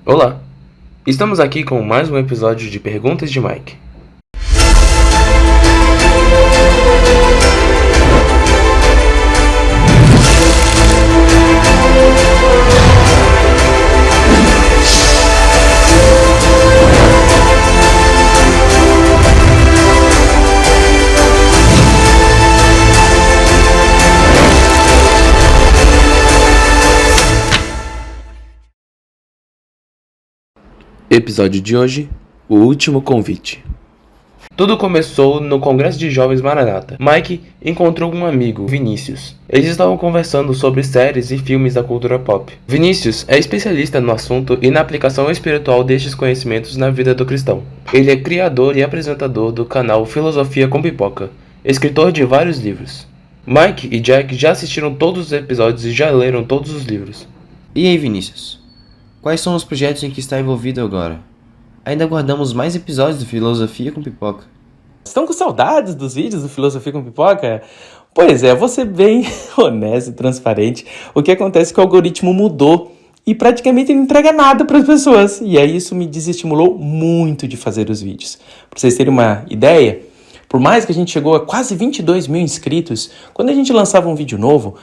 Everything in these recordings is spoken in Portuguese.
Olá! Estamos aqui com mais um episódio de Perguntas de Mike. Episódio de hoje, o último convite. Tudo começou no Congresso de Jovens Maranata. Mike encontrou um amigo, Vinícius. Eles estavam conversando sobre séries e filmes da cultura pop. Vinícius é especialista no assunto e na aplicação espiritual destes conhecimentos na vida do cristão. Ele é criador e apresentador do canal Filosofia com Pipoca, escritor de vários livros. Mike e Jack já assistiram todos os episódios e já leram todos os livros. E aí, Vinícius? Quais são os projetos em que está envolvido agora? Ainda guardamos mais episódios do Filosofia com Pipoca. Estão com saudades dos vídeos do Filosofia com Pipoca? Pois é, vou ser bem honesto e transparente. O que acontece é que o algoritmo mudou e praticamente não entrega nada para as pessoas. E aí isso me desestimulou muito de fazer os vídeos. Para vocês terem uma ideia, por mais que a gente chegou a quase 22 mil inscritos, quando a gente lançava um vídeo novo,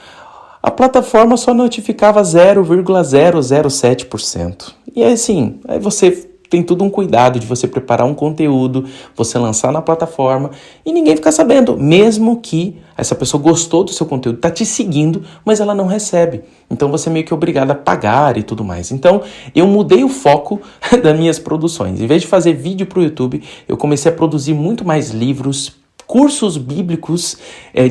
a plataforma só notificava 0,007%. E assim, aí você tem todo um cuidado de você preparar um conteúdo, você lançar na plataforma e ninguém ficar sabendo, mesmo que essa pessoa gostou do seu conteúdo, está te seguindo, mas ela não recebe. Então você é meio que obrigado a pagar e tudo mais. Então eu mudei o foco das minhas produções. Em vez de fazer vídeo para o YouTube, eu comecei a produzir muito mais livros, cursos bíblicos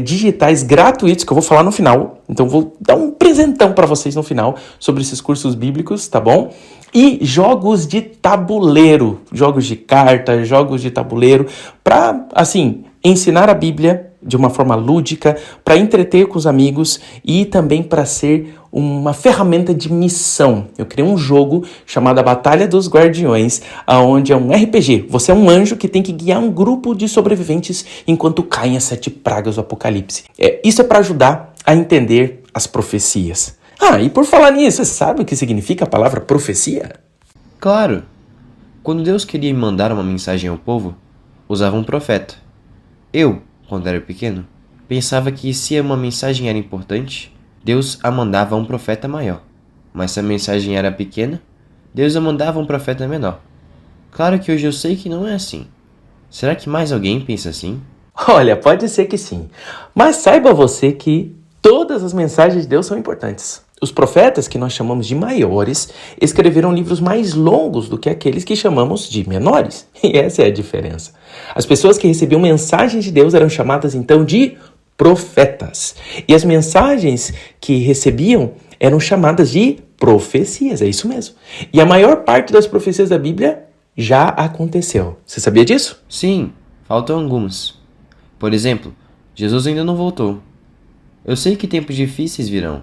digitais gratuitos, que eu vou falar no final. Então vou dar um presentão para vocês no final sobre esses cursos bíblicos, tá bom? E jogos de tabuleiro, jogos de carta, jogos de tabuleiro, para, assim, ensinar a Bíblia de uma forma lúdica, para entreter com os amigos e também para ser uma ferramenta de missão. Eu criei um jogo chamado A Batalha dos Guardiões, onde é um RPG. Você é um anjo que tem que guiar um grupo de sobreviventes enquanto caem as 7 pragas do Apocalipse. Isso é para ajudar a entender as profecias. E por falar nisso, você sabe o que significa a palavra profecia? Claro! Quando Deus queria mandar uma mensagem ao povo, usava um profeta. Eu, quando era pequeno, pensava que se uma mensagem era importante, Deus a mandava a um profeta maior. Mas se a mensagem era pequena, Deus a mandava a um profeta menor. Claro que hoje eu sei que não é assim. Será que mais alguém pensa assim? Olha, pode ser que sim. Mas saiba você que todas as mensagens de Deus são importantes. Os profetas, que nós chamamos de maiores, escreveram livros mais longos do que aqueles que chamamos de menores. E essa é a diferença. As pessoas que recebiam mensagens de Deus eram chamadas então de profetas. E as mensagens que recebiam eram chamadas de profecias, é isso mesmo. E a maior parte das profecias da Bíblia já aconteceu. Você sabia disso? Sim, faltam algumas. Por exemplo, Jesus ainda não voltou. Eu sei que tempos difíceis virão.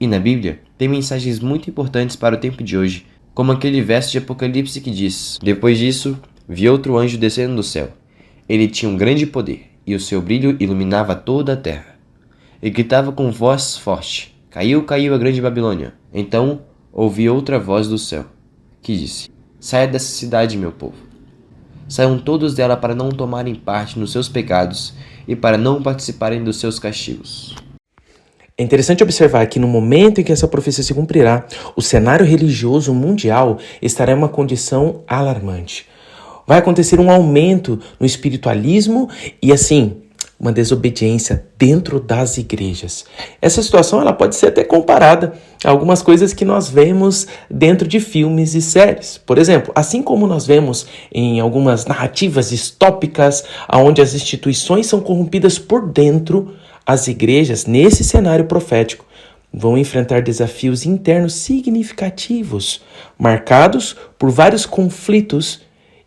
E na Bíblia, tem mensagens muito importantes para o tempo de hoje, como aquele verso de Apocalipse que diz: Depois disso, vi outro anjo descendo do céu. Ele tinha um grande poder, e o seu brilho iluminava toda a terra. Ele gritava com voz forte: Caiu, caiu a grande Babilônia. Então, ouvi outra voz do céu, que disse: Saia dessa cidade, meu povo. Saiam todos dela para não tomarem parte nos seus pecados e para não participarem dos seus castigos. É interessante observar que no momento em que essa profecia se cumprirá, o cenário religioso mundial estará em uma condição alarmante. Vai acontecer um aumento no espiritualismo e, assim, uma desobediência dentro das igrejas. Essa situação ela pode ser até comparada a algumas coisas que nós vemos dentro de filmes e séries. Por exemplo, assim como nós vemos em algumas narrativas distópicas, onde as instituições são corrompidas por dentro, as igrejas, nesse cenário profético, vão enfrentar desafios internos significativos, marcados por vários conflitos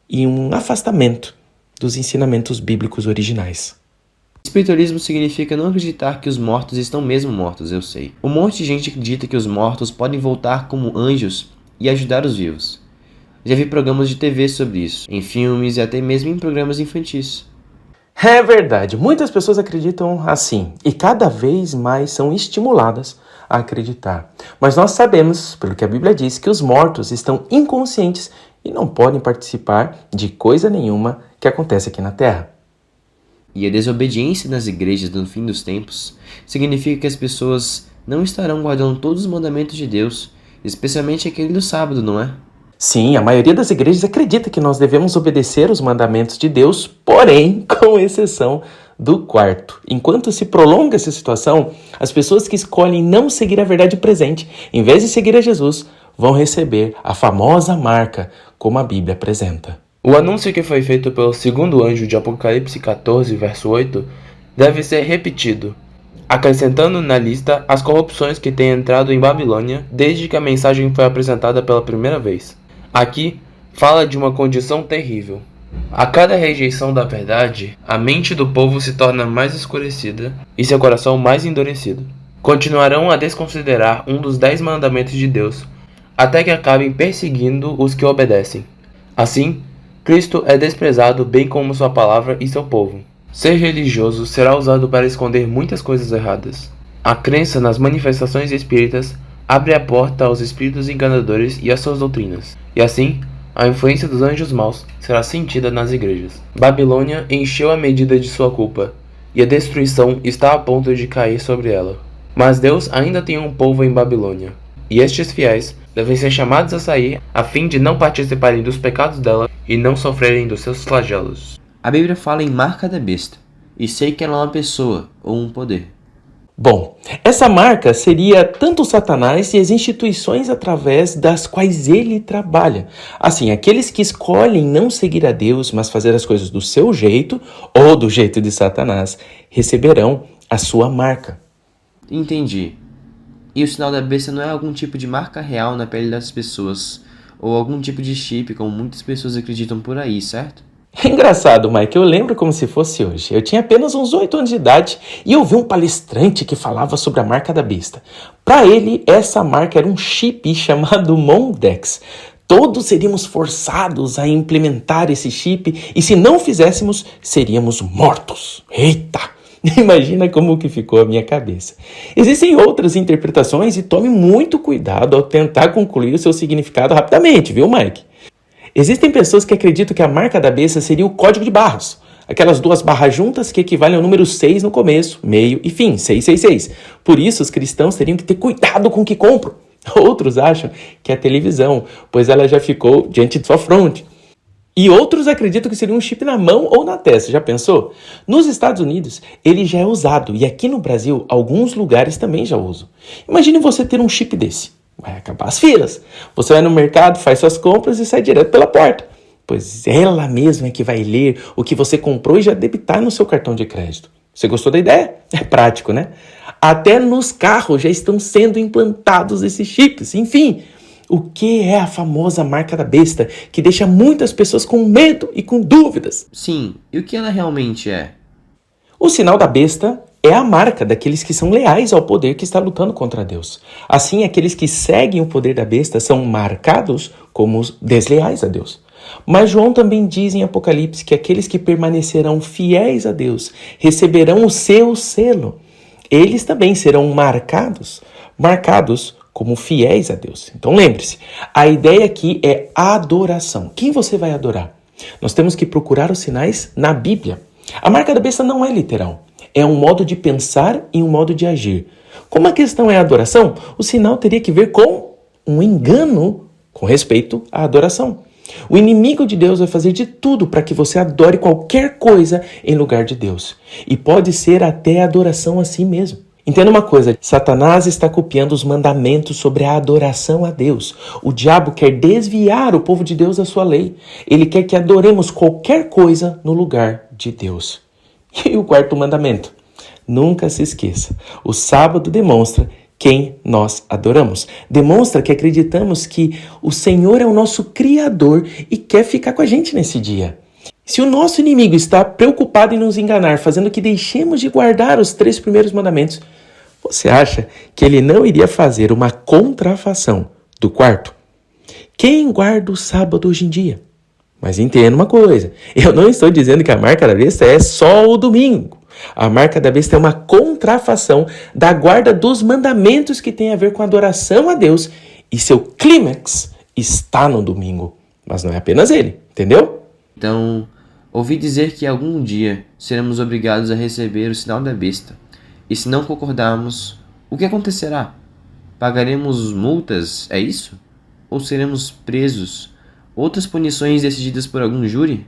e um afastamento dos ensinamentos bíblicos originais. Espiritualismo significa não acreditar que os mortos estão mesmo mortos, eu sei. Um monte de gente acredita que os mortos podem voltar como anjos e ajudar os vivos. Já vi programas de TV sobre isso, em filmes e até mesmo em programas infantis. É verdade, muitas pessoas acreditam assim e cada vez mais são estimuladas a acreditar. Mas nós sabemos, pelo que a Bíblia diz, que os mortos estão inconscientes e não podem participar de coisa nenhuma que acontece aqui na Terra. E a desobediência nas igrejas no fim dos tempos significa que as pessoas não estarão guardando todos os mandamentos de Deus, especialmente aquele do sábado, não é? Sim, a maioria das igrejas acredita que nós devemos obedecer os mandamentos de Deus, porém, com exceção do quarto. Enquanto se prolonga essa situação, as pessoas que escolhem não seguir a verdade presente, em vez de seguir a Jesus, vão receber a famosa marca, como a Bíblia apresenta. O anúncio que foi feito pelo segundo anjo de Apocalipse 14, verso 8, deve ser repetido, acrescentando na lista as corrupções que têm entrado em Babilônia desde que a mensagem foi apresentada pela primeira vez. Aqui, fala de uma condição terrível. A cada rejeição da verdade, a mente do povo se torna mais escurecida e seu coração mais endurecido. Continuarão a desconsiderar um dos 10 mandamentos de Deus, até que acabem perseguindo os que obedecem. Assim, Cristo é desprezado bem como sua palavra e seu povo. Ser religioso será usado para esconder muitas coisas erradas. A crença nas manifestações espíritas abre a porta aos espíritos enganadores e às suas doutrinas. E assim, a influência dos anjos maus será sentida nas igrejas. Babilônia encheu a medida de sua culpa, e a destruição está a ponto de cair sobre ela. Mas Deus ainda tem um povo em Babilônia, e estes fiéis devem ser chamados a sair a fim de não participarem dos pecados dela e não sofrerem dos seus flagelos. A Bíblia fala em marca da besta, e sei que ela é uma pessoa ou um poder. Bom, essa marca seria tanto Satanás e as instituições através das quais ele trabalha. Assim, aqueles que escolhem não seguir a Deus, mas fazer as coisas do seu jeito ou do jeito de Satanás, receberão a sua marca. Entendi. E o sinal da besta não é algum tipo de marca real na pele das pessoas, ou algum tipo de chip, como muitas pessoas acreditam por aí, certo? É engraçado, Mike, eu lembro como se fosse hoje. Eu tinha apenas uns 8 anos de idade e eu vi um palestrante que falava sobre a marca da besta. Para ele, essa marca era um chip chamado Mondex. Todos seríamos forçados a implementar esse chip e se não fizéssemos, seríamos mortos. Eita! Imagina como que ficou a minha cabeça. Existem outras interpretações e tome muito cuidado ao tentar concluir o seu significado rapidamente, viu, Mike? Existem pessoas que acreditam que a marca da besta seria o código de barras. Aquelas 2 barras juntas que equivalem ao número 6 no começo, meio e fim, 666. Por isso, os cristãos teriam que ter cuidado com o que compram. Outros acham que é a televisão, pois ela já ficou diante de sua fronte. E outros acreditam que seria um chip na mão ou na testa, já pensou? Nos Estados Unidos, ele já é usado e aqui no Brasil, alguns lugares também já usam. Imagine você ter um chip desse. Vai acabar as filas. Você vai no mercado, faz suas compras e sai direto pela porta. Pois ela mesma é que vai ler o que você comprou e já debitar no seu cartão de crédito. Você gostou da ideia? É prático, né? Até nos carros já estão sendo implantados esses chips. Enfim, o que é a famosa marca da besta que deixa muitas pessoas com medo e com dúvidas? Sim, e o que ela realmente é? O sinal da besta é a marca daqueles que são leais ao poder que está lutando contra Deus. Assim, aqueles que seguem o poder da besta são marcados como desleais a Deus. Mas João também diz em Apocalipse que aqueles que permanecerão fiéis a Deus receberão o seu selo. Eles também serão marcados como fiéis a Deus. Então lembre-se, a ideia aqui é adoração. Quem você vai adorar? Nós temos que procurar os sinais na Bíblia. A marca da besta não é literal. É um modo de pensar e um modo de agir. Como a questão é a adoração, o sinal teria que ver com um engano com respeito à adoração. O inimigo de Deus vai fazer de tudo para que você adore qualquer coisa em lugar de Deus. E pode ser até adoração a si mesmo. Entenda uma coisa, Satanás está copiando os mandamentos sobre a adoração a Deus. O diabo quer desviar o povo de Deus da sua lei. Ele quer que adoremos qualquer coisa no lugar de Deus. E o 4º mandamento? Nunca se esqueça, o sábado demonstra quem nós adoramos. Demonstra que acreditamos que o Senhor é o nosso Criador e quer ficar com a gente nesse dia. Se o nosso inimigo está preocupado em nos enganar, fazendo que deixemos de guardar os 3 primeiros mandamentos, você acha que ele não iria fazer uma contrafação do 4º? Quem guarda o sábado hoje em dia? Mas entenda uma coisa, eu não estou dizendo que a marca da besta é só o domingo. A marca da besta é uma contrafação da guarda dos mandamentos que tem a ver com a adoração a Deus, e seu clímax está no domingo. Mas não é apenas ele, entendeu? Então, ouvi dizer que algum dia seremos obrigados a receber o sinal da besta. E se não concordarmos, o que acontecerá? Pagaremos multas, é isso? Ou seremos presos? Outras punições decididas por algum júri?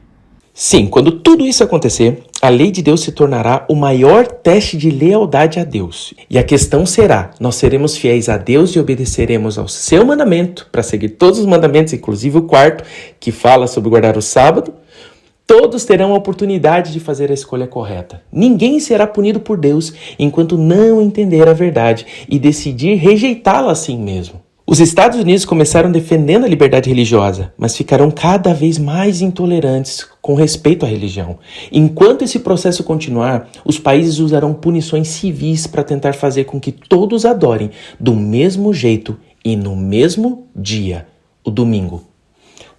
Sim, quando tudo isso acontecer, a lei de Deus se tornará o maior teste de lealdade a Deus. E a questão será, nós seremos fiéis a Deus e obedeceremos ao seu mandamento, para seguir todos os mandamentos, inclusive o quarto, que fala sobre guardar o sábado. Todos terão a oportunidade de fazer a escolha correta. Ninguém será punido por Deus enquanto não entender a verdade e decidir rejeitá-la assim mesmo. Os Estados Unidos começaram defendendo a liberdade religiosa, mas ficarão cada vez mais intolerantes com respeito à religião. Enquanto esse processo continuar, os países usarão punições civis para tentar fazer com que todos adorem do mesmo jeito e no mesmo dia, o domingo.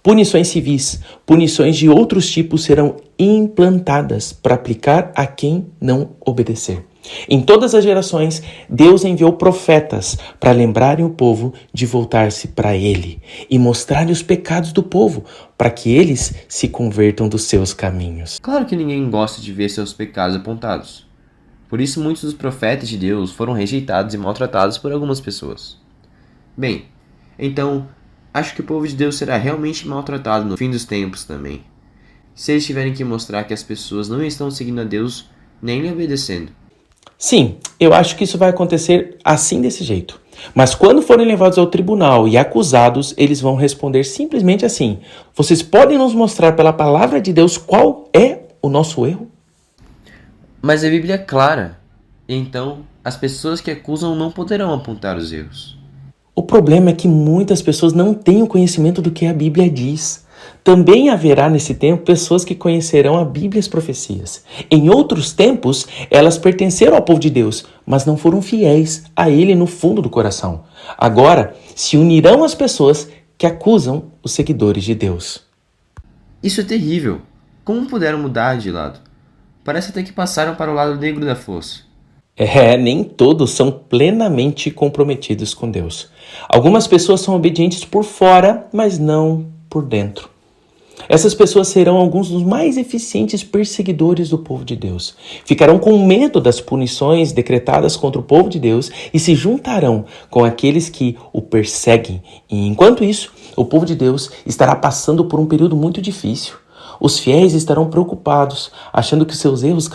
Punições civis, punições de outros tipos serão implantadas para aplicar a quem não obedecer. Em todas as gerações, Deus enviou profetas para lembrarem o povo de voltar-se para Ele e mostrarem os pecados do povo para que eles se convertam dos seus caminhos. Claro que ninguém gosta de ver seus pecados apontados. Por isso, muitos dos profetas de Deus foram rejeitados e maltratados por algumas pessoas. Bem, então, acho que o povo de Deus será realmente maltratado no fim dos tempos também. Se eles tiverem que mostrar que as pessoas não estão seguindo a Deus nem lhe obedecendo. Sim, eu acho que isso vai acontecer assim desse jeito. Mas quando forem levados ao tribunal e acusados, eles vão responder simplesmente assim: vocês podem nos mostrar pela palavra de Deus qual é o nosso erro? Mas a Bíblia é clara. Então, as pessoas que acusam não poderão apontar os erros. O problema é que muitas pessoas não têm o conhecimento do que a Bíblia diz. Também haverá nesse tempo pessoas que conhecerão a Bíblia e as profecias. Em outros tempos, elas pertenceram ao povo de Deus, mas não foram fiéis a Ele no fundo do coração. Agora, se unirão às pessoas que acusam os seguidores de Deus. Isso é terrível. Como puderam mudar de lado? Parece até que passaram para o lado negro da força. Nem todos são plenamente comprometidos com Deus. Algumas pessoas são obedientes por fora, mas não por dentro. Essas pessoas serão alguns dos mais eficientes perseguidores do povo de Deus. Ficarão com medo das punições decretadas contra o povo de Deus e se juntarão com aqueles que o perseguem. E enquanto isso, o povo de Deus estará passando por um período muito difícil. Os fiéis estarão preocupados, achando que seus erros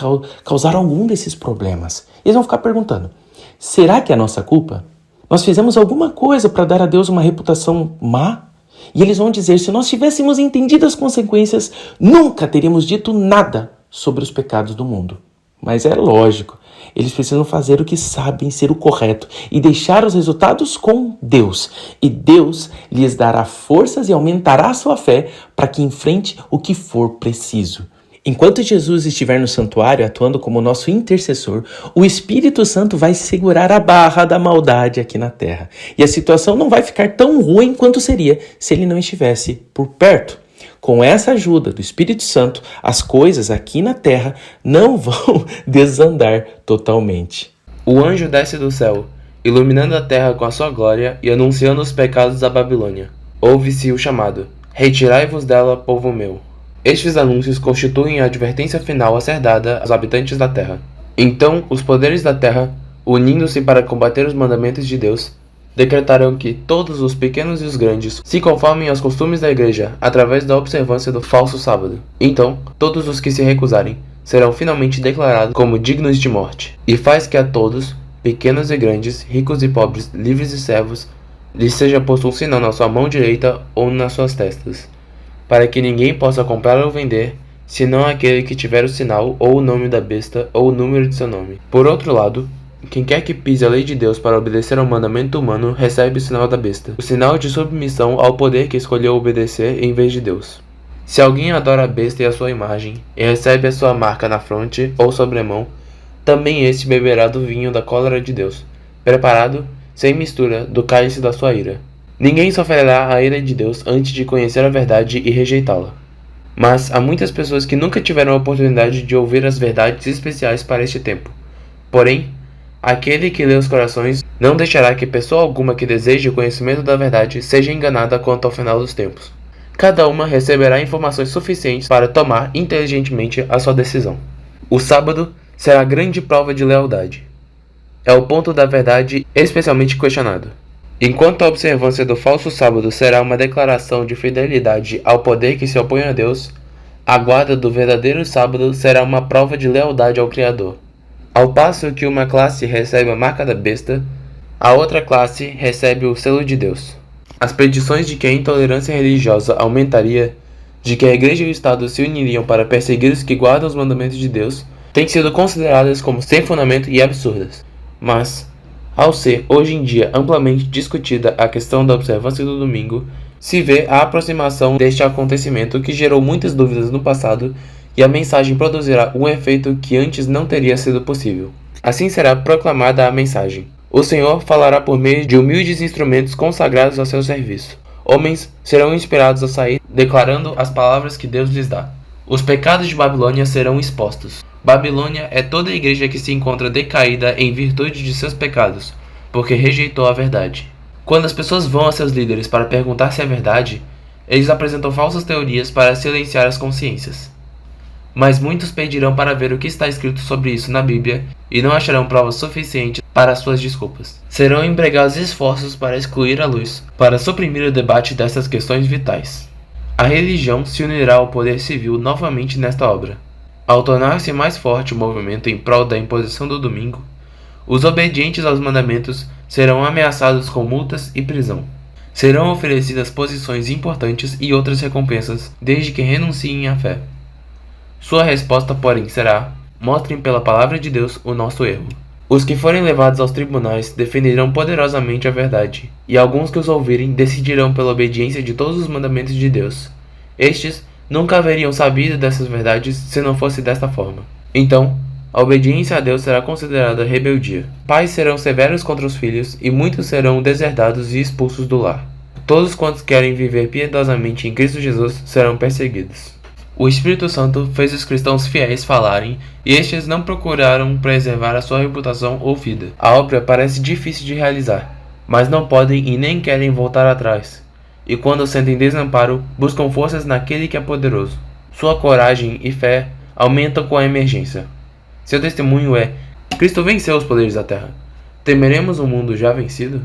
causaram algum desses problemas. Eles vão ficar perguntando: será que é a nossa culpa? Nós fizemos alguma coisa para dar a Deus uma reputação má? E eles vão dizer: se nós tivéssemos entendido as consequências, nunca teríamos dito nada sobre os pecados do mundo. Mas é lógico, eles precisam fazer o que sabem ser o correto e deixar os resultados com Deus. E Deus lhes dará forças e aumentará a sua fé para que enfrente o que for preciso. Enquanto Jesus estiver no santuário atuando como nosso intercessor, o Espírito Santo vai segurar a barra da maldade aqui na terra. E a situação não vai ficar tão ruim quanto seria se ele não estivesse por perto. Com essa ajuda do Espírito Santo, as coisas aqui na terra não vão desandar totalmente. O anjo desce do céu, iluminando a terra com a sua glória e anunciando os pecados da Babilônia. Ouve-se o chamado: retirai-vos dela, povo meu. Estes anúncios constituem a advertência final a ser dada aos habitantes da terra. Então, os poderes da terra, unindo-se para combater os mandamentos de Deus, decretarão que todos os pequenos e os grandes se conformem aos costumes da igreja através da observância do falso sábado. Então, todos os que se recusarem serão finalmente declarados como dignos de morte. E faz que a todos, pequenos e grandes, ricos e pobres, livres e servos, lhes seja posto um sinal na sua mão direita ou nas suas testas, para que ninguém possa comprar ou vender, senão aquele que tiver o sinal ou o nome da besta ou o número de seu nome. Por outro lado, quem quer que pise a lei de Deus para obedecer ao mandamento humano recebe o sinal da besta, o sinal de submissão ao poder que escolheu obedecer em vez de Deus. Se alguém adora a besta e a sua imagem, e recebe a sua marca na fronte ou sobre a mão, também este beberá do vinho da cólera de Deus, preparado, sem mistura, do cálice da sua ira. Ninguém sofrerá a ira de Deus antes de conhecer a verdade e rejeitá-la. Mas há muitas pessoas que nunca tiveram a oportunidade de ouvir as verdades especiais para este tempo. Porém, aquele que lê os corações não deixará que pessoa alguma que deseje o conhecimento da verdade seja enganada quanto ao final dos tempos. Cada uma receberá informações suficientes para tomar inteligentemente a sua decisão. O sábado será a grande prova de lealdade. É o ponto da verdade especialmente questionado. Enquanto a observância do falso sábado será uma declaração de fidelidade ao poder que se opõe a Deus, a guarda do verdadeiro sábado será uma prova de lealdade ao Criador. Ao passo que uma classe recebe a marca da besta, a outra classe recebe o selo de Deus. As predições de que a intolerância religiosa aumentaria, de que a igreja e o Estado se uniriam para perseguir os que guardam os mandamentos de Deus, têm sido consideradas como sem fundamento e absurdas. Mas, ao ser hoje em dia amplamente discutida a questão da observância do domingo, se vê a aproximação deste acontecimento que gerou muitas dúvidas no passado, e a mensagem produzirá um efeito que antes não teria sido possível. Assim será proclamada a mensagem. O Senhor falará por meio de humildes instrumentos consagrados ao seu serviço. Homens serão inspirados a sair, declarando as palavras que Deus lhes dá. Os pecados de Babilônia serão expostos. Babilônia é toda a igreja que se encontra decaída em virtude de seus pecados, porque rejeitou a verdade. Quando as pessoas vão a seus líderes para perguntar se é verdade, eles apresentam falsas teorias para silenciar as consciências. Mas muitos pedirão para ver o que está escrito sobre isso na Bíblia e não acharão provas suficientes para suas desculpas. Serão empregados esforços para excluir a luz, para suprimir o debate dessas questões vitais. A religião se unirá ao poder civil novamente nesta obra. Ao tornar-se mais forte o movimento em prol da imposição do domingo, os obedientes aos mandamentos serão ameaçados com multas e prisão. Serão oferecidas posições importantes e outras recompensas, desde que renunciem à fé. Sua resposta, porém, será: mostrem pela palavra de Deus o nosso erro. Os que forem levados aos tribunais defenderão poderosamente a verdade, e alguns que os ouvirem decidirão pela obediência de todos os mandamentos de Deus. Estes nunca haveriam sabido dessas verdades se não fosse desta forma. Então, a obediência a Deus será considerada rebeldia. Pais serão severos contra os filhos, e muitos serão deserdados e expulsos do lar. Todos quantos querem viver piedosamente em Cristo Jesus serão perseguidos. O Espírito Santo fez os cristãos fiéis falarem, e estes não procuraram preservar a sua reputação ou vida. A obra parece difícil de realizar, mas não podem e nem querem voltar atrás. E quando sentem desamparo, buscam forças naquele que é poderoso. Sua coragem e fé aumentam com a emergência. Seu testemunho é: Cristo venceu os poderes da terra. Temeremos um mundo já vencido?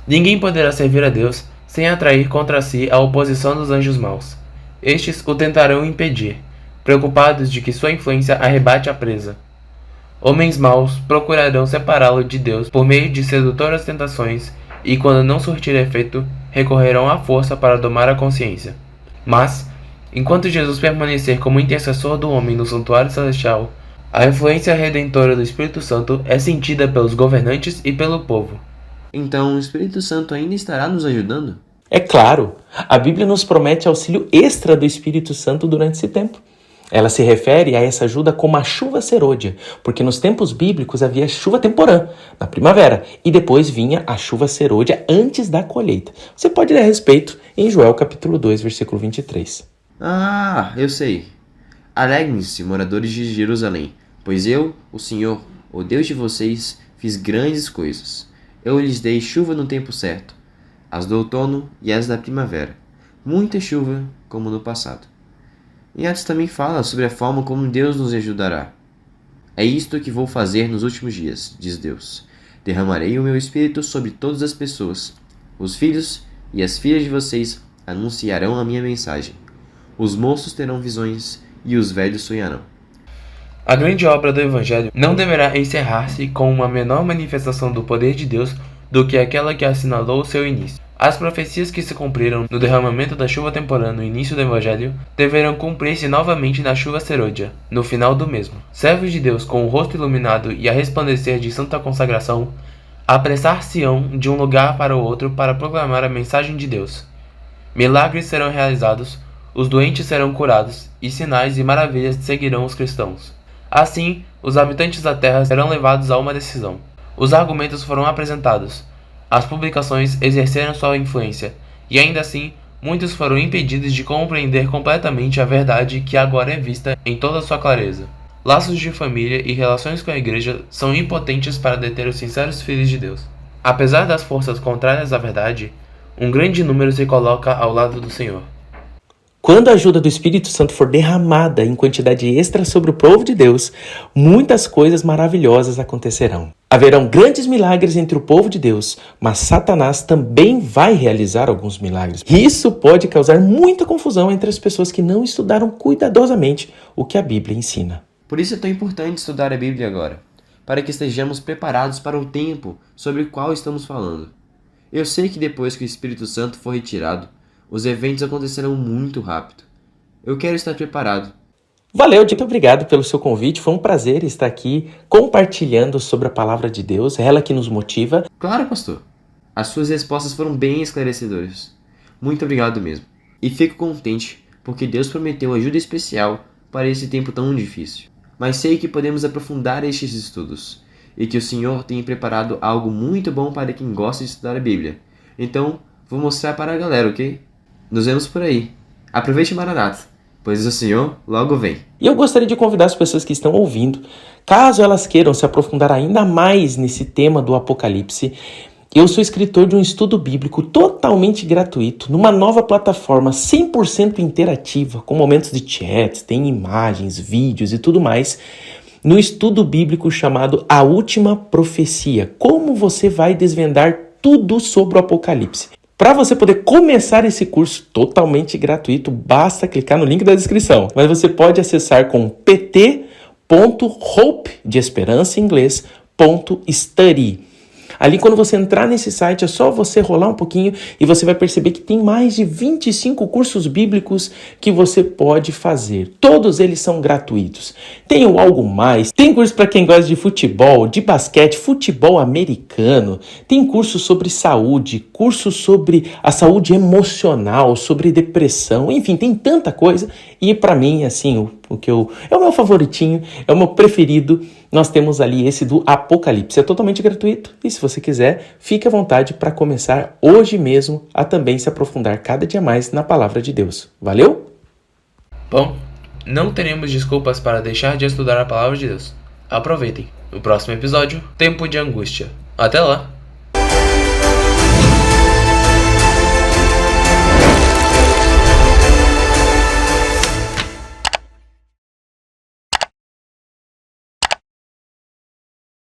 Ninguém poderá servir a Deus sem atrair contra si a oposição dos anjos maus. Estes o tentarão impedir, preocupados de que sua influência arrebate a presa. Homens maus procurarão separá-lo de Deus por meio de sedutoras tentações e, quando não surtir efeito, recorrerão à força para domar a consciência. Mas, enquanto Jesus permanecer como intercessor do homem no santuário celestial, a influência redentora do Espírito Santo é sentida pelos governantes e pelo povo. Então o Espírito Santo ainda estará nos ajudando? É claro, a Bíblia nos promete auxílio extra do Espírito Santo durante esse tempo. Ela se refere a essa ajuda como a chuva serôdia, porque nos tempos bíblicos havia chuva temporã, na primavera, e depois vinha a chuva serôdia antes da colheita. Você pode ler a respeito em Joel capítulo 2, versículo 23. Ah, eu sei. Alegrem-se, moradores de Jerusalém, pois eu, o Senhor, o Deus de vocês, fiz grandes coisas. Eu lhes dei chuva no tempo certo, as do outono e as da primavera, muita chuva como no passado. Em Atos também fala sobre a forma como Deus nos ajudará. É isto que vou fazer nos últimos dias, diz Deus. Derramarei o meu espírito sobre todas as pessoas. Os filhos e as filhas de vocês anunciarão a minha mensagem. Os moços terão visões e os velhos sonharão. A grande obra do Evangelho não deverá encerrar-se com uma menor manifestação do poder de Deus do que aquela que assinalou seu início. As profecias que se cumpriram no derramamento da chuva temporã no início do Evangelho deverão cumprir-se novamente na chuva serôdia, no final do mesmo. Servos de Deus com o rosto iluminado e a resplandecer de santa consagração, apressar-se-ão de um lugar para o outro para proclamar a mensagem de Deus. Milagres serão realizados, os doentes serão curados, e sinais e maravilhas seguirão os cristãos. Assim, os habitantes da terra serão levados a uma decisão. Os argumentos foram apresentados, as publicações exerceram sua influência, e ainda assim, muitos foram impedidos de compreender completamente a verdade que agora é vista em toda a sua clareza. Laços de família e relações com a igreja são impotentes para deter os sinceros filhos de Deus. Apesar das forças contrárias à verdade, um grande número se coloca ao lado do Senhor. Quando a ajuda do Espírito Santo for derramada em quantidade extra sobre o povo de Deus, muitas coisas maravilhosas acontecerão. Haverão grandes milagres entre o povo de Deus, mas Satanás também vai realizar alguns milagres. Isso pode causar muita confusão entre as pessoas que não estudaram cuidadosamente o que a Bíblia ensina. Por isso é tão importante estudar a Bíblia agora, para que estejamos preparados para o tempo sobre o qual estamos falando. Eu sei que depois que o Espírito Santo for retirado, os eventos acontecerão muito rápido. Eu quero estar preparado. Valeu, muito obrigado pelo seu convite. Foi um prazer estar aqui compartilhando sobre a palavra de Deus, ela que nos motiva. Claro, pastor. As suas respostas foram bem esclarecedoras. Muito obrigado mesmo. E fico contente porque Deus prometeu ajuda especial para esse tempo tão difícil. Mas sei que podemos aprofundar estes estudos e que o Senhor tem preparado algo muito bom para quem gosta de estudar a Bíblia. Então, vou mostrar para a galera, ok? Nos vemos por aí. Aproveite Maranata, pois o Senhor logo vem. E eu gostaria de convidar as pessoas que estão ouvindo, caso elas queiram se aprofundar ainda mais nesse tema do Apocalipse, eu sou escritor de um estudo bíblico totalmente gratuito, numa nova plataforma 100% interativa, com momentos de chat, tem imagens, vídeos e tudo mais, no estudo bíblico chamado A Última Profecia. Como você vai desvendar tudo sobre o Apocalipse. Para você poder começar esse curso totalmente gratuito, basta clicar no link da descrição. Mas você pode acessar com pt.hope, de esperança em inglês, .study. Ali, quando você entrar nesse site, é só você rolar um pouquinho e você vai perceber que tem mais de 25 cursos bíblicos que você pode fazer. Todos eles são gratuitos. Tem o Algo Mais, tem curso para quem gosta de futebol, de basquete, futebol americano, tem curso sobre saúde, curso sobre a saúde emocional, sobre depressão, enfim, tem tanta coisa. E para mim, assim, é o meu favoritinho, é o meu preferido. Nós temos ali esse do Apocalipse, é totalmente gratuito e se você quiser, fique à vontade para começar hoje mesmo a também se aprofundar cada dia mais na Palavra de Deus. Valeu? Bom, não teremos desculpas para deixar de estudar a Palavra de Deus. Aproveitem. No próximo episódio, Tempo de Angústia. Até lá!